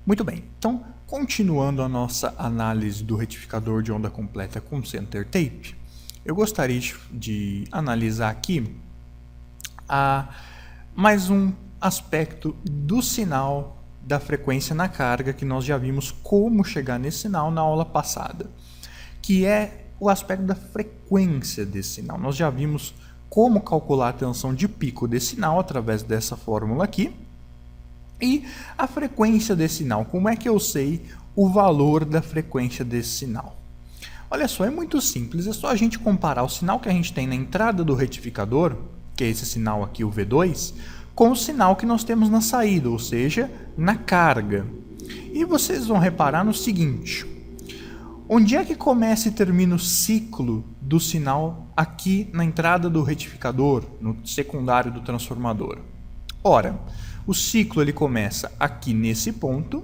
Muito bem, então continuando a nossa análise do retificador de onda completa com center tape, eu gostaria de analisar aqui mais um aspecto do sinal da frequência na carga, que nós já vimos como chegar nesse sinal na aula passada, que é o aspecto da frequência desse sinal. Nós já vimos como calcular a tensão de pico desse sinal através dessa fórmula aqui. E a frequência desse sinal, como é que eu sei o valor da frequência desse sinal? Olha só, é muito simples, é só a gente comparar o sinal que a gente tem na entrada do retificador, que é esse sinal aqui, o V2, com o sinal que nós temos na saída, ou seja, na carga. E vocês vão reparar no seguinte: onde é que começa e termina o ciclo do sinal aqui na entrada do retificador, no secundário do transformador? Ora, o ciclo ele começa aqui nesse ponto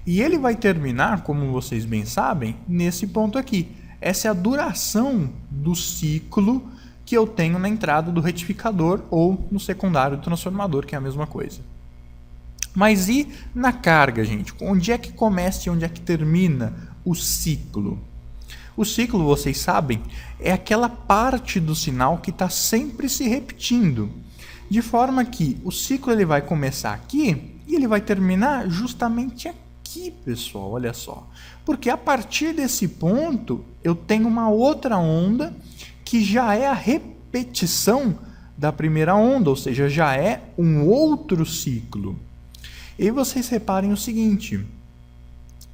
e ele vai terminar, como vocês bem sabem, nesse ponto aqui. Essa é a duração do ciclo que eu tenho na entrada do retificador ou no secundário do transformador, que é a mesma coisa. Mas e na carga, gente? Onde é que começa e onde é que termina o ciclo? O ciclo, vocês sabem, é aquela parte do sinal que está sempre se repetindo. De forma que o ciclo ele vai começar aqui e ele vai terminar justamente aqui, pessoal, olha só. Porque a partir desse ponto eu tenho uma outra onda que já é a repetição da primeira onda, ou seja, já é um outro ciclo. E vocês reparem o seguinte: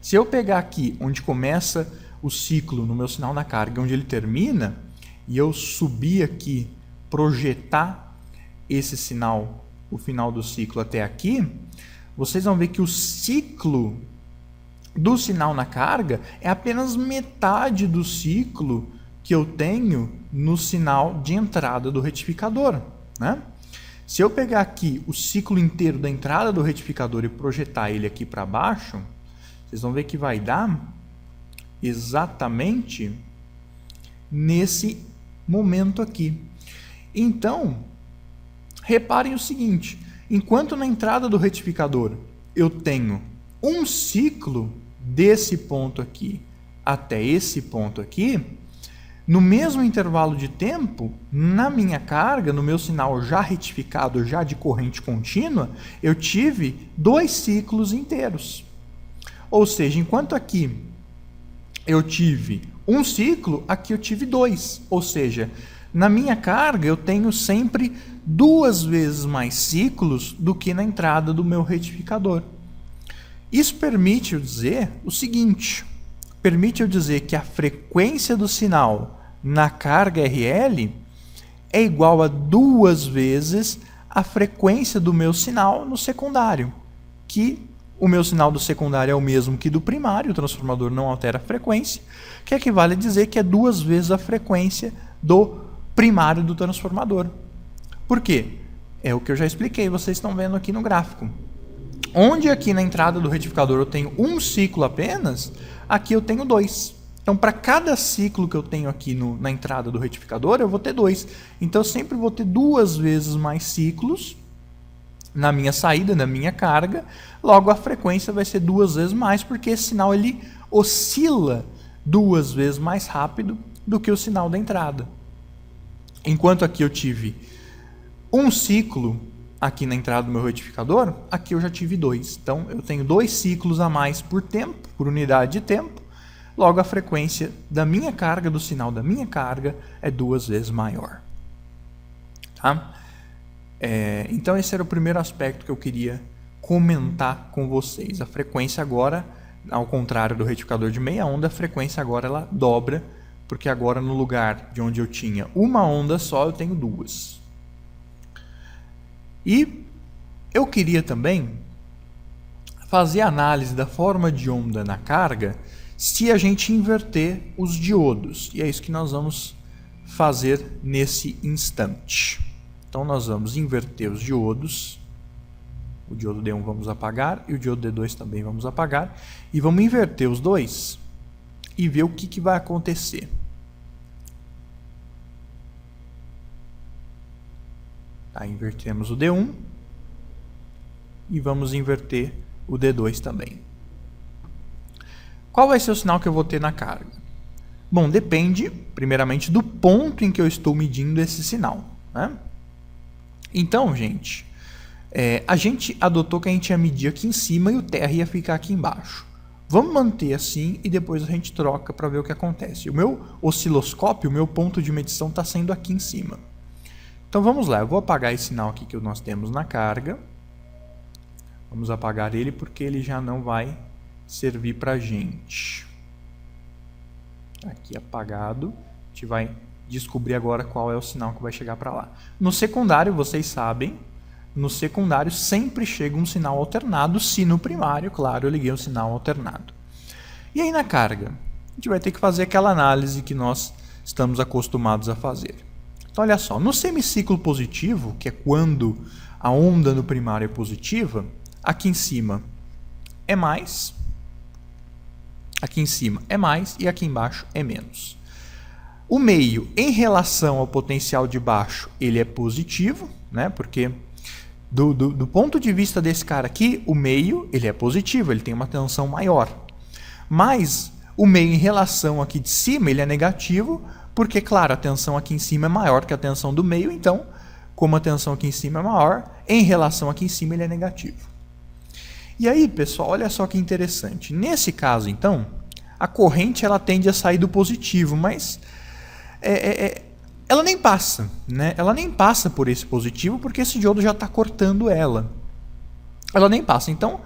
se eu pegar aqui onde começa o ciclo no meu sinal na carga, onde ele termina, e eu subir aqui, projetar esse sinal, o final do ciclo até aqui, vocês vão ver que o ciclo do sinal na carga é apenas metade do ciclo que eu tenho no sinal de entrada do retificador, né? Se eu pegar aqui o ciclo inteiro da entrada do retificador e projetar ele aqui para baixo, vocês vão ver que vai dar exatamente nesse momento aqui. Então, reparem o seguinte: enquanto na entrada do retificador eu tenho um ciclo desse ponto aqui até esse ponto aqui, no mesmo intervalo de tempo, na minha carga, no meu sinal já retificado, já de corrente contínua, eu tive 2 ciclos inteiros. Ou seja, enquanto aqui eu tive um ciclo, aqui eu tive 2. Ou seja, na minha carga eu tenho sempre 2 vezes mais ciclos do que na entrada do meu retificador. Isso permite eu dizer o seguinte: permite eu dizer que a frequência do sinal na carga RL é igual a 2 vezes a frequência do meu sinal no secundário, que o meu sinal do secundário é o mesmo que do primário, o transformador não altera a frequência, que equivale a dizer que é 2 vezes a frequência do primário do transformador. Por quê? É o que eu já expliquei, vocês estão vendo aqui no gráfico. Onde aqui na entrada do retificador eu tenho um ciclo apenas, aqui eu tenho 2. Então, para cada ciclo que eu tenho aqui na entrada do retificador, eu vou ter 2. Então, eu sempre vou ter 2 vezes mais ciclos na minha saída, na minha carga. Logo, a frequência vai ser 2 vezes mais, porque esse sinal ele oscila 2 vezes mais rápido do que o sinal da entrada. Enquanto aqui eu tive um ciclo aqui na entrada do meu retificador, aqui eu já tive 2. Então, eu tenho 2 ciclos a mais por tempo, por unidade de tempo. Logo, a frequência da minha carga, do sinal da minha carga, é 2 vezes maior. Tá? Então, esse era o primeiro aspecto que eu queria comentar com vocês. A frequência agora, ao contrário do retificador de meia onda, a frequência agora ela dobra, porque agora no lugar de onde eu tinha uma onda só, eu tenho 2. E eu queria também fazer análise da forma de onda na carga se a gente inverter os diodos. E é isso que nós vamos fazer nesse instante. Então, nós vamos inverter os diodos. O diodo D1 vamos apagar e o diodo D2 também vamos apagar. E vamos inverter os dois e ver o que vai acontecer. Tá, invertemos o D1 e vamos inverter o D2 também. Qual vai ser o sinal que eu vou ter na carga? Bom, depende, primeiramente, do ponto em que eu estou medindo esse sinal, né? Então, gente, a gente adotou que a gente ia medir aqui em cima e o TR ia ficar aqui embaixo. Vamos manter assim e depois a gente troca para ver o que acontece. O meu osciloscópio, o meu ponto de medição está sendo aqui em cima. Então vamos lá, eu vou apagar esse sinal aqui que nós temos na carga. Vamos apagar ele porque ele já não vai servir para a gente. Aqui apagado, a gente vai descobrir agora qual é o sinal que vai chegar para lá. No secundário, vocês sabem, no secundário sempre chega um sinal alternado, se no primário, claro, eu liguei um sinal alternado. E aí na carga, a gente vai ter que fazer aquela análise que nós estamos acostumados a fazer. Então olha só, no semiciclo positivo, que é quando a onda no primário é positiva, aqui em cima é mais, aqui em cima é mais e aqui embaixo é menos. O meio, em relação ao potencial de baixo, ele é positivo, né? Porque do ponto de vista desse cara aqui, o meio ele é positivo, ele tem uma tensão maior. Mas o meio em relação aqui de cima ele é negativo, porque, claro, a tensão aqui em cima é maior que a tensão do meio, então, como a tensão aqui em cima é maior, em relação aqui em cima ele é negativo. E aí, pessoal, olha só que interessante. Nesse caso, então, a corrente ela tende a sair do positivo, mas ela nem passa, né? Ela nem passa por esse positivo porque esse diodo já está cortando ela. Ela nem passa. Então,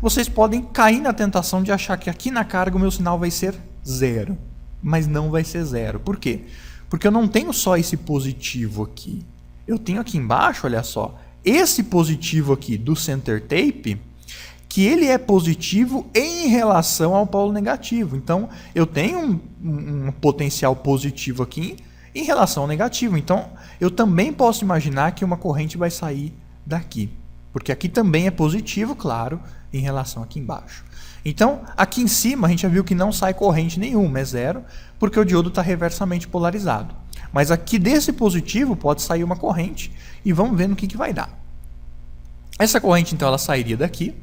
vocês podem cair na tentação de achar que aqui na carga o meu sinal vai ser 0. Mas não vai ser 0. Por quê? Porque eu não tenho só esse positivo aqui. Eu tenho aqui embaixo, olha só, esse positivo aqui do center tape, que ele é positivo em relação ao polo negativo. Então, eu tenho um potencial positivo aqui em relação ao negativo. Então, eu também posso imaginar que uma corrente vai sair daqui. Porque aqui também é positivo, claro, em relação aqui embaixo. Então, aqui em cima, a gente já viu que não sai corrente nenhuma, é 0, porque o diodo está reversamente polarizado. Mas aqui desse positivo pode sair uma corrente e vamos ver no que vai dar. Essa corrente, então, ela sairia daqui,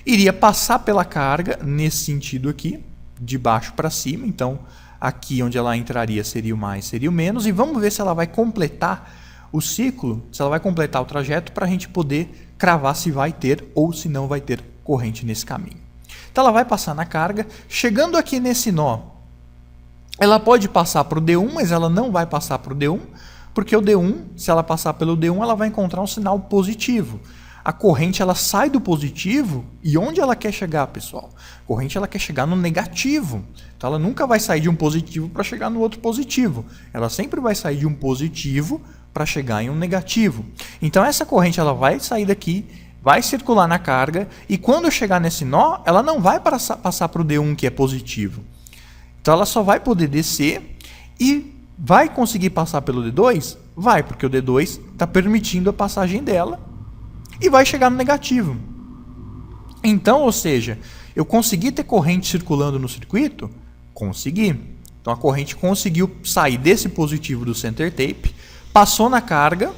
iria passar pela carga nesse sentido aqui, de baixo para cima. Então, aqui onde ela entraria seria o mais, seria o menos. E vamos ver se ela vai completar o ciclo, se ela vai completar o trajeto para a gente poder cravar se vai ter ou se não vai ter corrente nesse caminho. Então, ela vai passar na carga. Chegando aqui nesse nó, ela pode passar para o D1, mas ela não vai passar para o D1, porque o D1, se ela passar pelo D1, ela vai encontrar um sinal positivo. A corrente ela sai do positivo e onde ela quer chegar, pessoal? A corrente ela quer chegar no negativo. Então ela nunca vai sair de um positivo para chegar no outro positivo. Ela sempre vai sair de um positivo para chegar em um negativo. Então essa corrente ela vai sair daqui, vai circular na carga e quando chegar nesse nó, ela não vai passar para o D1 que é positivo. Então ela só vai poder descer e vai conseguir passar pelo D2? Vai, porque o D2 está permitindo a passagem dela. E vai chegar no negativo. Então, ou seja, eu consegui ter corrente circulando no circuito? Consegui. Então a corrente conseguiu sair desse positivo do center tape, passou na carga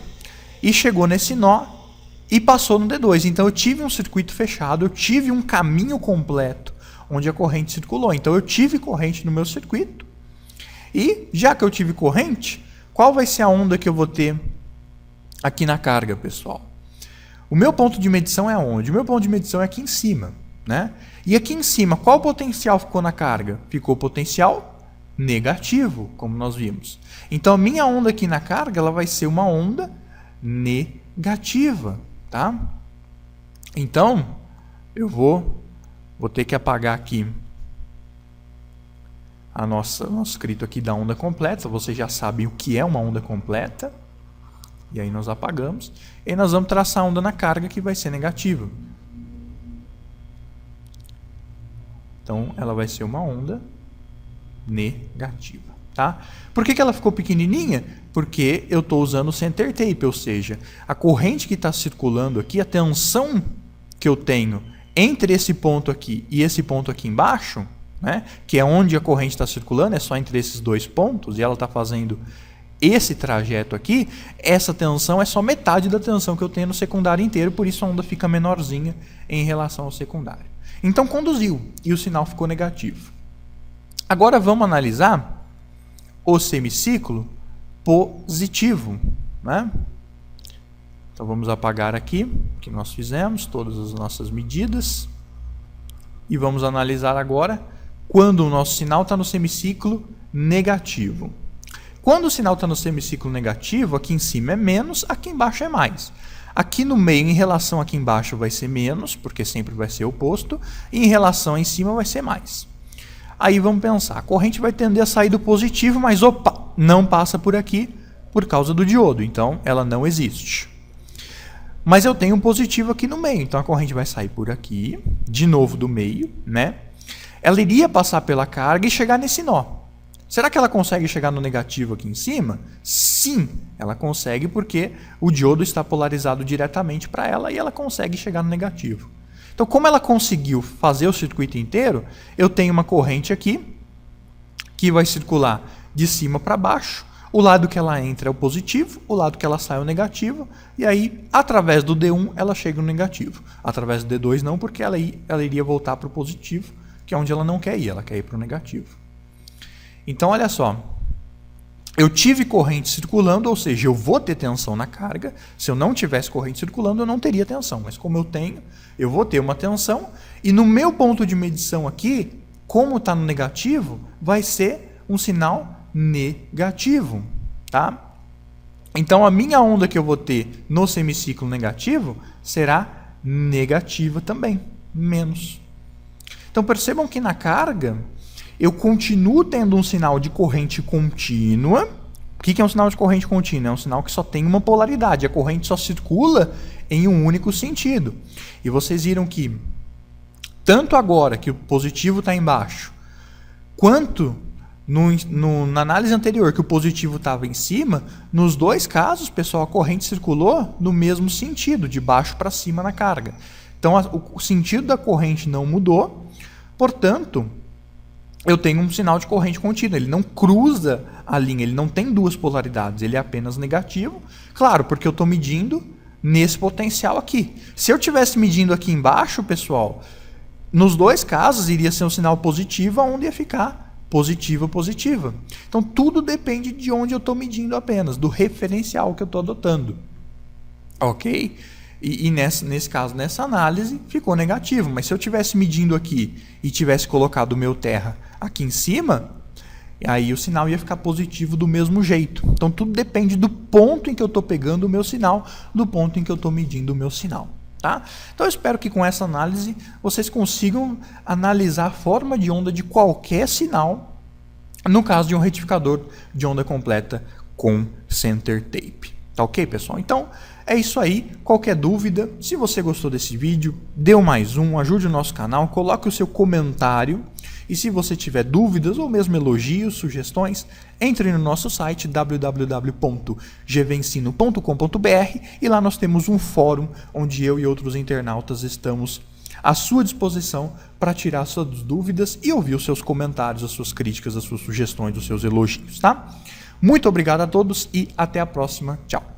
e chegou nesse nó e passou no D2. Então eu tive um circuito fechado, eu tive um caminho completo onde a corrente circulou. Então eu tive corrente no meu circuito. E já que eu tive corrente, qual vai ser a onda que eu vou ter aqui na carga, pessoal? O meu ponto de medição é onde? O meu ponto de medição é aqui em cima, né? E aqui em cima, qual potencial ficou na carga? Ficou potencial negativo, como nós vimos. Então, a minha onda aqui na carga ela vai ser uma onda negativa, tá? Então, eu vou ter que apagar aqui o nosso escrito aqui da onda completa. Vocês já sabem o que é uma onda completa. E aí nós apagamos. E aí nós vamos traçar a onda na carga que vai ser negativa. Então, ela vai ser uma onda negativa. Tá? Por que ela ficou pequenininha? Porque eu estou usando o center tape, ou seja, a corrente que está circulando aqui, a tensão que eu tenho entre esse ponto aqui e esse ponto aqui embaixo, né, que é onde a corrente está circulando, é só entre esses dois pontos, e ela está fazendo esse trajeto aqui, essa tensão é só metade da tensão que eu tenho no secundário inteiro, por isso a onda fica menorzinha em relação ao secundário. Então conduziu e o sinal ficou negativo. Agora vamos analisar o semiciclo positivo, né? Então vamos apagar aqui que nós fizemos todas as nossas medidas e vamos analisar agora quando o nosso sinal está no semiciclo negativo. Quando o sinal está no semiciclo negativo, aqui em cima é menos, aqui embaixo é mais. Aqui no meio, em relação aqui embaixo, vai ser menos, porque sempre vai ser oposto, e em relação em cima vai ser mais. Aí vamos pensar, a corrente vai tender a sair do positivo, mas opa, não passa por aqui por causa do diodo, então ela não existe. Mas eu tenho um positivo aqui no meio, então a corrente vai sair por aqui, de novo do meio, né? Ela iria passar pela carga e chegar nesse nó. Será que ela consegue chegar no negativo aqui em cima? Sim, ela consegue porque o diodo está polarizado diretamente para ela e ela consegue chegar no negativo. Então, como ela conseguiu fazer o circuito inteiro, eu tenho uma corrente aqui que vai circular de cima para baixo. O lado que ela entra é o positivo, o lado que ela sai é o negativo, e aí, através do D1, ela chega no negativo. Através do D2 não, porque ela iria voltar para o positivo, que é onde ela não quer ir, ela quer ir para o negativo. Então, olha só, eu tive corrente circulando, ou seja, eu vou ter tensão na carga. Se eu não tivesse corrente circulando, eu não teria tensão. Mas como eu tenho, eu vou ter uma tensão. E no meu ponto de medição aqui, como está no negativo, vai ser um sinal negativo. Tá? Então, a minha onda que eu vou ter no semiciclo negativo será negativa também, menos. Então, percebam que na carga eu continuo tendo um sinal de corrente contínua. O que é um sinal de corrente contínua? É um sinal que só tem uma polaridade. A corrente só circula em um único sentido. E vocês viram que, tanto agora que o positivo está embaixo, quanto na análise anterior que o positivo estava em cima, nos dois casos, pessoal, a corrente circulou no mesmo sentido, de baixo para cima na carga. Então, o sentido da corrente não mudou, portanto, eu tenho um sinal de corrente contínua, ele não cruza a linha, ele não tem duas polaridades, ele é apenas negativo. Claro, porque eu estou medindo nesse potencial aqui. Se eu estivesse medindo aqui embaixo, pessoal, nos dois casos iria ser um sinal positivo, onde ia ficar positiva, positiva. Então, tudo depende de onde eu estou medindo apenas, do referencial que eu estou adotando. Ok? E nesse caso, nessa análise, ficou negativo. Mas se eu estivesse medindo aqui e tivesse colocado o meu terra aqui em cima, aí o sinal ia ficar positivo do mesmo jeito. Então, tudo depende do ponto em que eu estou pegando o meu sinal, do ponto em que eu estou medindo o meu sinal. Tá? Então, eu espero que com essa análise vocês consigam analisar a forma de onda de qualquer sinal, no caso de um retificador de onda completa com center tape. Tá ok, pessoal? Então, é isso aí. Qualquer dúvida, se você gostou desse vídeo, dê um mais um, ajude o nosso canal, coloque o seu comentário. E se você tiver dúvidas ou mesmo elogios, sugestões, entre no nosso site www.gvensino.com.br e lá nós temos um fórum onde eu e outros internautas estamos à sua disposição para tirar suas dúvidas e ouvir os seus comentários, as suas críticas, as suas sugestões, os seus elogios, tá? Muito obrigado a todos e até a próxima. Tchau!